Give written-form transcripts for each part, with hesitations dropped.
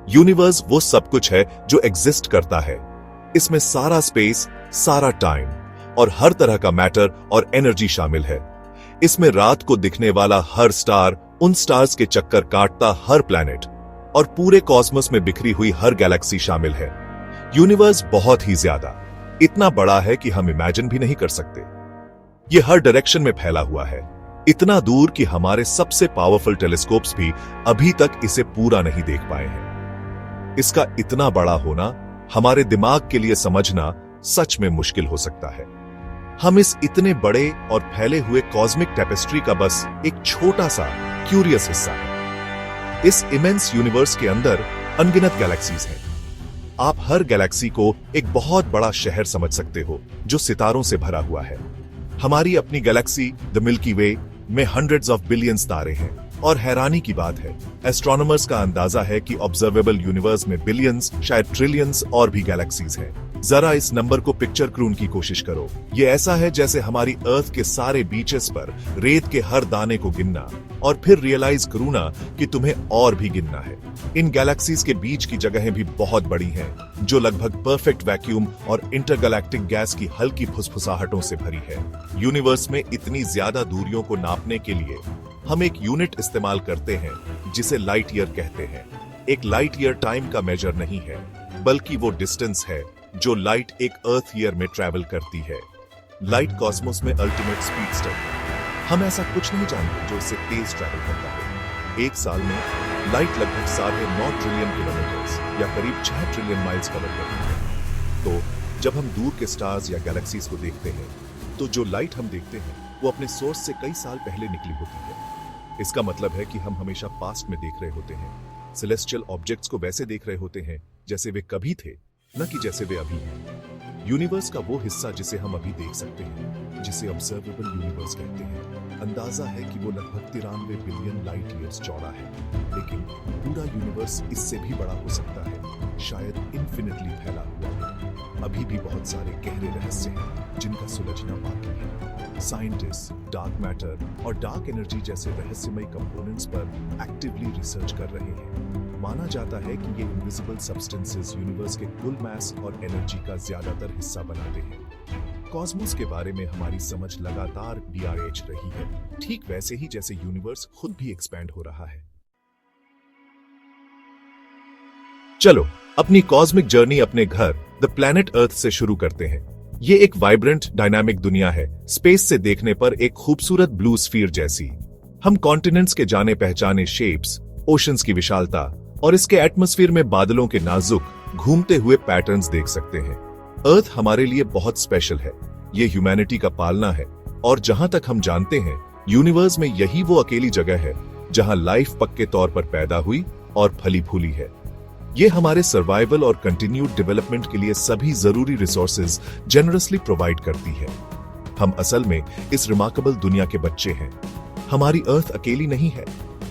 Universe वो सब कुछ है जो एग्जिस्ट करता है। इसमें सारा स्पेस, सारा टाइम और हर तरह का मैटर और एनर्जी शामिल है। इसमें रात को दिखने वाला हर स्टार, उन स्टार्स के चक्कर काटता हर प्लैनेट और पूरे कॉस्मोस में बिखरी हुई हर गैलेक्सी शामिल है। यूनिवर्स बहुत ही ज्यादा, इतना बड़ा है कि हम इमेजिन भी नहीं कर सकते। ये हर डायरेक्शन में फैला हुआ है, इतना दूर कि हमारे सबसे पावरफुल टेलीस्कोप्स भी अभी तक इसे पूरा नहीं देख पाए हैं। इसका इतना बड़ा होना हमारे दिमाग के लिए समझना सच में मुश्किल हो सकता है। हम इस इतने बड़े और फैले हुए कॉस्मिक टेपेस्ट्री का बस एक छोटा सा क्यूरियस हिस्सा है। इस इमेंस यूनिवर्स के अंदर अनगिनत गैलेक्सीज हैं। आप हर गैलेक्सी को एक बहुत बड़ा शहर समझ सकते हो जो सितारों से भरा हुआ है। हमारी अपनी गैलेक्सी द मिल्की वे में हंड्रेड्स ऑफ बिलियंस तारे हैं और हैरानी की बात है, एस्ट्रोनॉमर्स का अंदाजा है कि ऑब्जर्वेबल यूनिवर्स में बिलियंस, शायद ट्रिलियंस और भी गैलेक्सीज हैं। जरा इस नंबर को पिक्चर करून की कोशिश करो। ये ऐसा है जैसे हमारी अर्थ के सारे बीचेस पर रेत के हर दाने को गिनना और फिर रियलाइज करूना कि तुम्हें और भी गिनना है। इन गैलेक्सीज के बीच की जगहें भी बहुत बड़ी हैं, जो लगभग परफेक्ट वैक्यूम और इंटरगैलेक्टिक गैस की हल्की फुसफुसाहटों से भरी है। यूनिवर्स में इतनी ज्यादा दूरियों को नापने के लिए हम एक यूनिट इस्तेमाल करते हैं जिसे लाइट ईयर कहते हैं। एक लाइट ईयर टाइम का मेजर नहीं है, बल्कि वो डिस्टेंस है जो लाइट एक अर्थ ईयर में ट्रैवल करती है। लाइट कॉस्मोस में अल्टीमेट स्पीडस्टर है। हम ऐसा कुछ नहीं जानते जो इससे तेज ट्रैवल करता है। एक साल में लाइट लगभग 9.5 ट्रिलियन किलोमीटर्स या करीब 6 ट्रिलियन माइल्स कवर करती है। तो जब हम दूर के स्टार्स या गैलेक्सीज को देखते हैं, तो जो लाइट हम देखते हैं वो अपने सोर्स से कई साल पहले निकली होती है। इसका मतलब है कि हम हमेशा पास्ट में देख रहे होते हैं। सेलेस्टियल ऑब्जेक्ट्स को वैसे देख रहे होते हैं जैसे वे कभी थे, न कि जैसे वे अभी हैं। यूनिवर्स का वो हिस्सा जिसे हम अभी देख सकते हैं, जिसे ऑब्जर्वेबल यूनिवर्स कहते हैं, अंदाजा है कि वो लगभग 93 बिलियन लाइट ईयर्स चौड़ा है। लेकिन पूरा यूनिवर्स इससे भी बड़ा हो सकता है, शायद इन्फिनिटली फैला हुआ है। अभी भी बहुत सारे गहरे रहस्य हैं जिनका सुलझना बाकी है। साइंटिस्ट डार्क मैटर और डार्क एनर्जी जैसे रहस्यमय कंपोनेंट्स पर एक्टिवली रिसर्च कर रहे हैं। माना जाता है कि ये इनविजिबल सब्सटेंसेस यूनिवर्स के कुल मास और एनर्जी का ज्यादातर हिस्सा बनाते हैं। कॉस्मोस के बारे में हमारी समझ लगातार BRH रही है, ठीक वैसे ही जैसे यूनिवर्स खुद भी एक्सपैंड हो रहा है। चलो अपनी कॉस्मिक जर्नी अपने घर द प्लैनेट अर्थ से शुरू करते हैं। ये एक वाइब्रेंट डायनामिक दुनिया है, स्पेस से देखने पर एक खूबसूरत ब्लू स्फीयर जैसी। हम कॉन्टिनेंट्स के जाने पहचाने शेप्स, ओशंस की विशालता और इसके एटमॉस्फेयर में बादलों के नाजुक घूमते हुए पैटर्न्स देख सकते हैं। अर्थ हमारे लिए बहुत स्पेशल है। ये ह्यूमैनिटी का पालना है और जहां तक हम जानते हैं, यूनिवर्स में यही वो अकेली जगह है जहां लाइफ पक्के तौर पर पैदा हुई और फली फूली है। ये हमारे सर्वाइवल और कंटिन्यूड डेवलपमेंट के लिए सभी जरूरी रिसोर्सेज जेनरसली प्रोवाइड करती है। हम असल में इस रिमार्केबल दुनिया के बच्चे हैं। हमारी अर्थ अकेली नहीं है।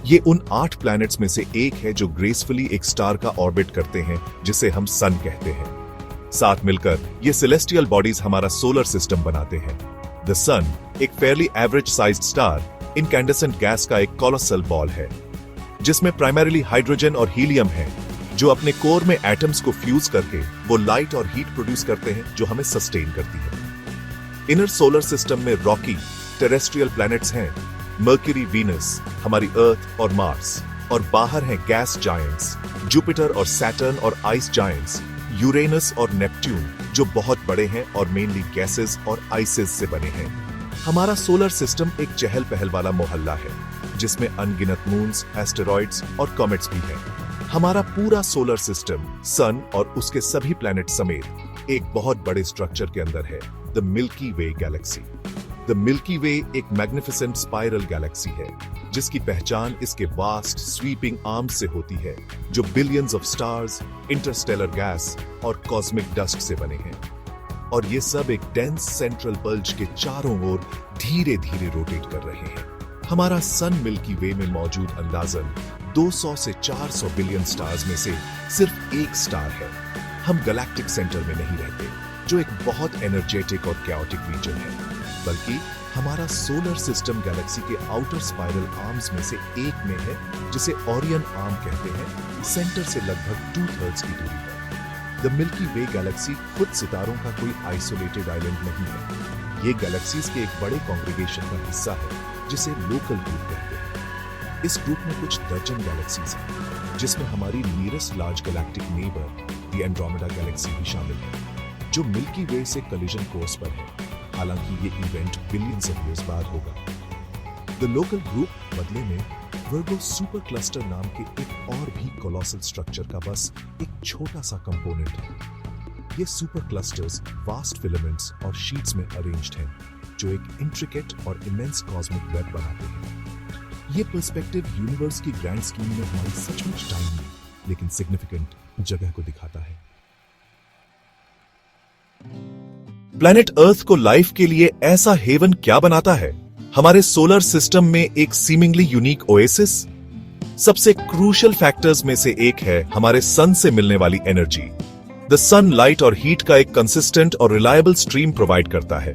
ये उन 8 प्लैनेट्स में से एक है जो ग्रेसफुली एक स्टार का ऑर्बिट करते हैं, जिसे हम सन कहते हैं। साथ मिलकर ये सेलेस्टियल बॉडीज हमारा सोलर सिस्टम बनाते हैं। द सन एक Fairlie average sized star, incandescent gas का एक कोलोसल बॉल है, जिसमें प्राइमरीली हाइड्रोजन और हीलियम है, जो अपने कोर में एटम्स को फ्यूज करके वो लाइट और हीट प्रोड्यूस करते हैं जो हमें सस्टेन करती है। इनर सोलर सिस्टम में रॉकी टेरेस्ट्रियल प्लैनेट्स हैं, मर्क्यूरी, वीनस, हमारी अर्थ और मार्स, और बाहर हैं गैस जायंट्स, जुपिटर और सैटर्न और आइस जायंट्स, यूरेनस और नेपट्यून, जो बहुत बड़े हैं और मेनली गैसेस और आइसेस से बने हैं। हमारा सोलर सिस्टम एक चहल पहल वाला मोहल्ला है, जिसमें अनगिनत मून्स, एस्टेरॉइड्स और कॉमेट्स भी हैं। हमारा पूरा सोलर सिस्टम सन और उसके सभी प्लैनेट समेत एक बहुत बड़े स्ट्रक्चर के अंदर है, the Milky Way galaxy. The Milky Way एक मैग्निफिसेंट स्पाइरल गैलेक्सी है, जिसकी पहचान इसके वास्ट स्वीपिंग आर्म्स से होती है, जो billions of stars, Interstellar gas और कॉस्मिक डस्ट से बने हैं। और ये सब एक डेंस सेंट्रल बल्ज के चारों ओर धीरे धीरे रोटेट कर रहे हैं। हमारा सन मिल्की वे में मौजूद अंदाजन 200 से 400 बिलियन स्टार्स में से सिर्फ एक स्टार है। हम गैलेक्टिक सेंटर में नहीं रहते, जो एक बहुत एनर्जेटिक और कैओटिक रीजन है, बल्कि हमारा सोलर सिस्टम गैलेक्सी के आउटर स्पाइरल आर्म्स में से एक में है, जिसे ओरियन आर्म कहते हैं। सेंटर से लगभग 2/3 की दूरी पर द मिल्की वे गैलेक्सी खुद सितारों का कोई आइसोलेटेड आइलैंड नहीं है। ये गैलेक्सीज के एक बड़े कॉन्ग्रीगेशन का हिस्सा है, जिसे लोकल ग्रुप कहते हैं। इस ग्रुप में कुछ दर्जन गैलेक्सीज हैं, जिसमें हमारी nearest large galactic neighbour the Andromeda Galaxy भी शामिल है, जो मिल्की वे से कोलिजन कोर्स पर है। हालांकि ये इवेंट बिलियंस ऑफ ईयर्स बाद होगा। द लोकल ग्रुप बदले में वर्गो सुपर क्लस्टर नाम के एक और भी कोलोसल स्ट्रक्चर का बस एक छोटा सा कंपोनेंट है। ये सुपर क्लस्टर्स वास्ट फिलामेंट्स और शीट्स में अरेंज्ड हैं, जो एक इंट्रिकेट और इमेंस कॉस्मिक वेब बनाते हैं। ये पर्सपेक्टिव यूनिवर्स की ग्रैंड स्कीम में हमारी सचमुच टाइनी लेकिन सिग्निफिकेंट जगह को दिखाता है। प्लैनेट अर्थ को लाइफ के लिए ऐसा हेवन क्या बनाता है? हमारे सोलर सिस्टम में एक सीमिंगली यूनिक ओएसिस। सबसे क्रूशियल फैक्टर्स में से एक है हमारे सन से मिलने वाली एनर्जी। द सन लाइट और हीट का एक कंसिस्टेंट और रिलायबल स्ट्रीम प्रोवाइड करता है।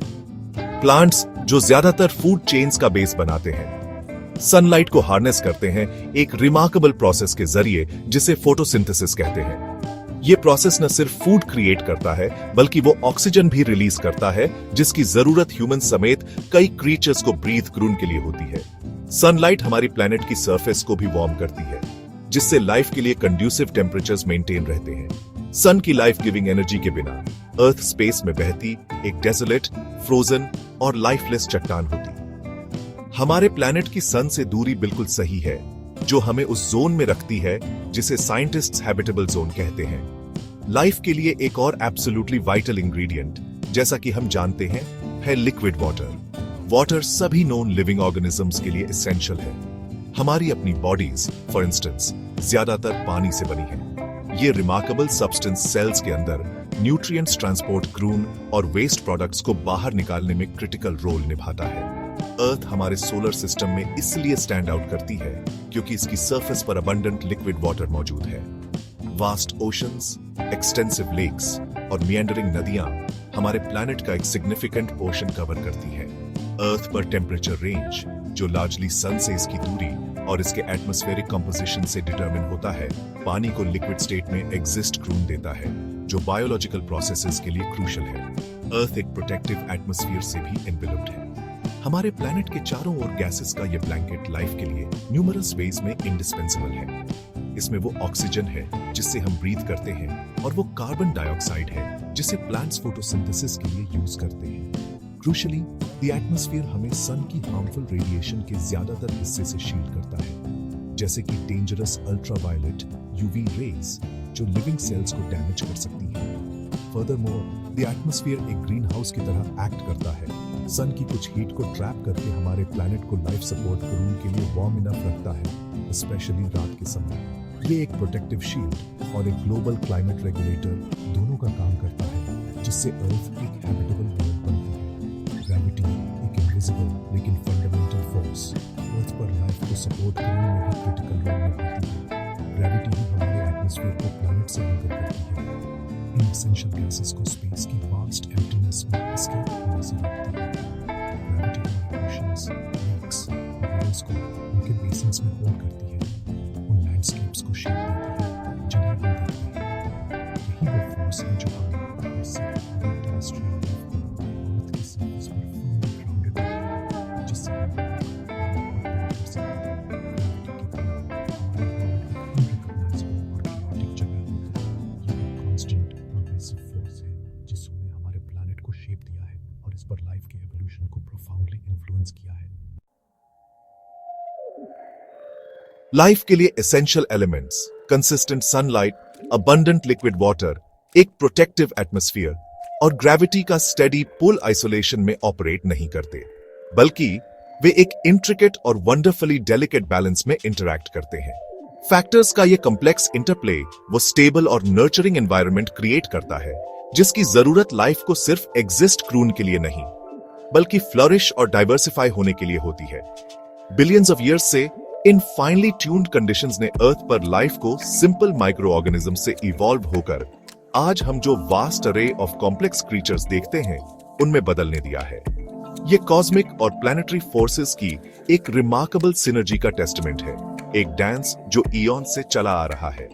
प्लांट्स, जो ज्यादातर फूड चेन्स का बेस बनाते हैं, सनलाइट को हार्नेस करते हैं एक रिमार्केबल प्रोसेस के जरिए, जिसे फोटोसिंथेसिस कहते हैं। ये प्रोसेस न सिर्फ फूड क्रिएट करता है, बल्कि वो ऑक्सीजन भी रिलीज करता है, जिसकी जरूरत ह्यूमन समेत कई क्रीचर्स को ब्रीथ ग्रून के लिए होती है। सनलाइट हमारी प्लैनेट की सरफेस को भी वार्म करती है, जिससे लाइफ के लिए कंड्यूसिव टेम्परेचर्स मेंटेन रहते हैं। सन की लाइफ गिविंग एनर्जी के बिना अर्थ स्पेस में बहती एक डेसोलेट, फ्रोजन और लाइफलेस चट्टान होती। हमारे प्लैनेट की सन से दूरी बिल्कुल सही है, जो हमें उस जोन में रखती है जिसे साइंटिस्ट्स हैबिटेबल जोन कहते हैं। लाइफ के लिए एक और एब्सोल्युटली वाइटल इंग्रेडिएंट, जैसा कि हम जानते हैं, है लिक्विड वाटर। वाटर सभी नोन लिविंग ऑर्गेनिजम्स के लिए एसेंशियल है। हमारी अपनी बॉडीज, फॉर इंस्टेंस, ज्यादातर पानी से बनी है। ये रिमार्केबल सब्सटेंस सेल्स के अंदर न्यूट्रिएंट्स ट्रांसपोर्ट, ग्रून और वेस्ट प्रोडक्ट्स को बाहर निकालने में क्रिटिकल रोल निभाता है। अर्थ हमारे सोलर सिस्टम में इसलिए स्टैंड आउट करती है क्योंकि इसकी सरफेस पर अबंडेंट लिक्विड वाटर मौजूद है। वास्ट ओशंस, एक्सटेंसिव लेक्स और मिएंडरिंग नदियां हमारे प्लैनेट का एक सिग्निफिकेंट पोर्शन कवर करती है। अर्थ पर टेम्परेचर रेंज, जो लार्जली सन से इसकी दूरी और इसके एटमॉस्फेरिक कंपोजिशन से डिटरमिन होता है, पानी को लिक्विड स्टेट में एग्जिस्ट ग्रून देता है, जो बायोलॉजिकल प्रोसेसेस के लिए क्रूशियल है। अर्थ एक प्रोटेक्टिव एटमॉस्फेयर से भी एनवेलप्ड है। हमारे प्लैनेट के चारों ओर गैसेस का यह ब्लैंकेट लाइफ के लिए न्यूमरस वेज में इंडिस्पेंसेबल है। इसमें वो ऑक्सीजन है जिससे हम ब्रीथ करते हैं, और वो कार्बन डाइऑक्साइड है जिसे प्लांट्स फोटोसिंथेसिस के लिए यूज करते हैं। क्रूशियली, द एटमॉस्फेयर हमें सन की हार्मफुल रेडिएशन के ज्यादातर हिस्से से शील्ड करता है, जैसे कि डेंजरस अल्ट्रावायलेट यूवी रेज, जो लिविंग सेल्स को डैमेज कर सकती हैं। फर्दरमोर, द एटमॉस्फेयर एक ग्रीन हाउस की तरह एक्ट करता है। सन की कुछ हीट को ट्रैप करके हमारे प्लैनेट को लाइफ सपोर्ट ग्रून के लिए वार्म इनफ रखता है, स्पेशली रात के समय। ये एक प्रोटेक्टिव शील्ड और एक ग्लोबल क्लाइमेट रेगुलेटर दोनों का काम करता है, जिससे अर्थ एक हैबिटेबल वर्ल्ड बनती है। ग्रेविटी एक इनविजिबल लेकिन फंडामेंटल फोर्स अर्थ पर लाइफ को सपोर्ट करने में भी क्रिटिकल रोल निभाती है। ग्रेविटी ही हमारे एटमॉस्फेयर को प्लैनेट से एंकर करती है। इन एसेंशियल गैसेस को स्पेस की वास्ट एम्प्टीनेस में एस्केप होने से रोकती है। ग्रेविटी हमारे ओशंस, लेक्स और रिवर्स को उनके बेसिन्स में होल्ड करती है, उन लैंडस्केप्स को शेप देती है जिन्हें हम देखते हैं। यही वो फोर्स है जो हमें और सिर्फ टेरेस्ट्रियल लाइफ को अर्थ की सरफेस पर फर्मली ग्राउंडेड रखती है, जिससे हम कर सकते हैं। ग्रेविटी के बिना हमारा वर्ल्ड एक अनरिकॉग्नाइजेबल और chaotic जगह होती है। ये एक कांस्टेंट परवेसिव फोर्स है जिसने हमारे प्लैनेट को शेप दिया है और इस पर लाइफ के एवोल्यूशन को प्रोफाउंडली इन्फ्लुएंस किया है। लाइफ के लिए essential elements, consistent sunlight, abundant liquid water, एक प्रोटेक्टिव एटमॉस्फेयर और ग्रेविटी का स्टेडी पुल आइसोलेशन में ऑपरेट नहीं करते, बल्कि वे एक इंट्रिकेट और वंडरफुली डेलिकेट बैलेंस में इंटरैक्ट करते हैं। फैक्टर्स का यह कॉम्प्लेक्स इंटरप्ले वो स्टेबल और नर्चरिंग एनवायरनमेंट क्रिएट करता है, जिसकी जरूरत लाइफ को सिर्फ एग्जिस्ट ग्रून के लिए नहीं, बल्कि फ्लरिश और डाइवर्सिफाई होने के लिए होती है। बिलियंस ऑफ ईयर्स से इन फाइनली ट्यून्ड कंडीशंस ने अर्थ पर लाइफ को सिंपल माइक्रो ऑर्गेनिज्म से इवॉल्व होकर आज हम जो वास्ट अरे ऑफ कॉम्प्लेक्स क्रीचर्स देखते हैं, उनमें बदलने दिया है। ये कॉस्मिक और प्लैनेटरी फोर्सेस की एक रिमार्केबल सिनर्जी का टेस्टमेंट है, एक डांस जो इयॉन से चला आ रहा है।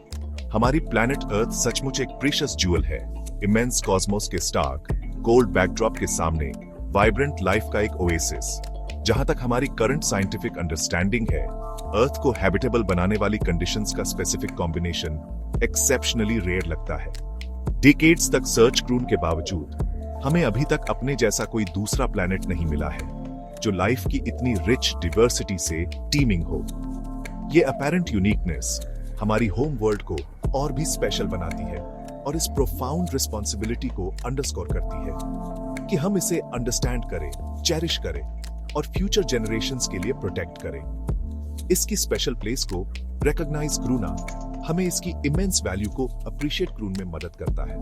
हमारी प्लैनेट अर्थ सचमुच एक प्रीशियस ज्यूल है, इमेंस कॉस्मोस के स्टार्क गोल्ड बैकड्रॉप के सामने वाइब्रेंट लाइफ का एक ओएसिस। जहां तक हमारी करंट साइंटिफिक अंडरस्टैंडिंग है, अर्थ को हैबिटेबल बनाने वाली कंडीशंस का स्पेसिफिक कॉम्बिनेशन एक्सेप्शनली रेयर लगता है। डिकेड्स तक सर्च क्रून के बावजूद हमें अभी तक अपने जैसा कोई दूसरा प्लैनेट नहीं मिला है जो लाइफ की इतनी रिच डिवर्सिटी से टीमिंग हो। ये अपैरेंट यूनिकनेस हमारी होम वर्ल्ड को और भी स्पेशल बनाती है और इस प्रोफाउंड रिस्पॉन्सिबिलिटी को अंडरस्कोर करती है कि हम इसे अंडरस्टैंड करें, चेरिश करें और फ्यूचर जनरेशंस के लिए प्रोटेक्ट करें। इसकी स्पेशल प्लेस को रिकॉग्नाइज क्रूना हमें इसकी इमेंस वैल्यू को अप्रिशिएट क्रून में मदद करता है।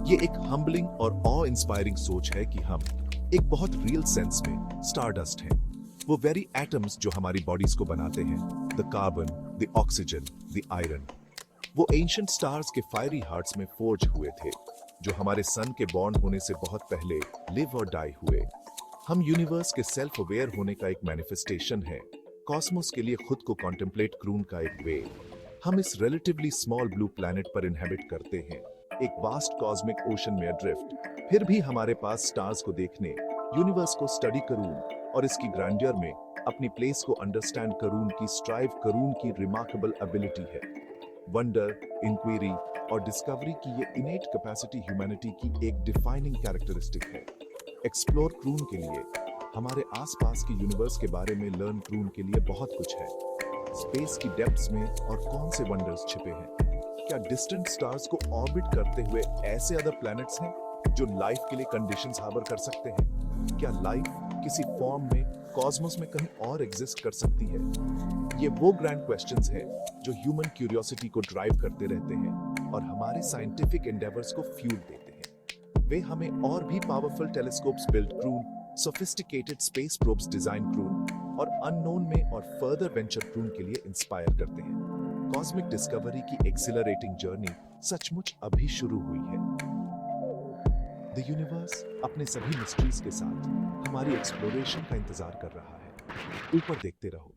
ये एक हम्बलिंग और ऑ इंस्पायरिंग सोच है कि हम एक बहुत रियल सेंस में स्टारडस्ट हैं, वो वेरी एटम्स जो हमारी बॉडीज को बनाते हैं, the carbon, the oxygen, the iron. वो एंशिएंट स्टार्स के फायरी हार्ट्स में फोर्ज हुए थे जो हमारे सन के बॉर्न होने से बहुत पहले लिव और डाई हुए। हम यूनिवर्स के सेल्फ अवेयर होने का एक मैनिफेस्टेशन है, कॉस्मोस के लिए खुद को कॉन्टेम्पलेट क्रून का एक वे। हम इस रिलेटिवली स्मॉल ब्लू प्लैनेट पर इनहेबिट करते हैं, एक वास्ट कॉस्मिक ओशन में अड्रिफ्ट। फिर भी हमारे पास स्टार्स को देखने, यूनिवर्स को स्टडी करून और इसकी ग्रैंडियर में अपनी प्लेस को अंडरस्टैंड करून की स्ट्राइव करून की रिमार्केबल एबिलिटी है। वंडर, इंक्वायरी और डिस्कवरी की ये इनेट कैपेसिटी ह्यूमैनिटी की एक डिफाइनिंग कैरेक्टरिस्टिक है। एक्सप्लोर क्रून के लिए हमारे आसपास के यूनिवर्स के बारे में लर्न क्रून के लिए बहुत कुछ है। स्पेस की डेप्थ्स में और कौन से वंडर्स छिपे हैं? क्या डिस्टेंट स्टार्स को ऑर्बिट करते हुए ऐसे अदर प्लैनेट्स हैं जो लाइफ के लिए कंडीशंस हार्बर कर सकते हैं? क्या लाइफ किसी फॉर्म में कॉस्मोस में कहीं और एग्जिस्ट कर सकती है? ये वो ग्रैंड क्वेश्चंस हैं जो ह्यूमन क्यूरियोसिटी को ड्राइव करते रहते हैं और हमारे साइंटिफिक एंडेवर्स को फ्यूल देते हैं। वे हमें और भी powerful telescopes build croon, sophisticated space probes design croon और अननोन में और फर्दर वेंचर क्रून के लिए इंस्पायर करते हैं। कॉस्मिक डिस्कवरी की एक्सिलरेटिंग जर्नी सचमुच अभी शुरू हुई है। द यूनिवर्स अपने सभी मिस्ट्रीज के साथ हमारी एक्सप्लोरेशन का इंतजार कर रहा है। ऊपर देखते रहो।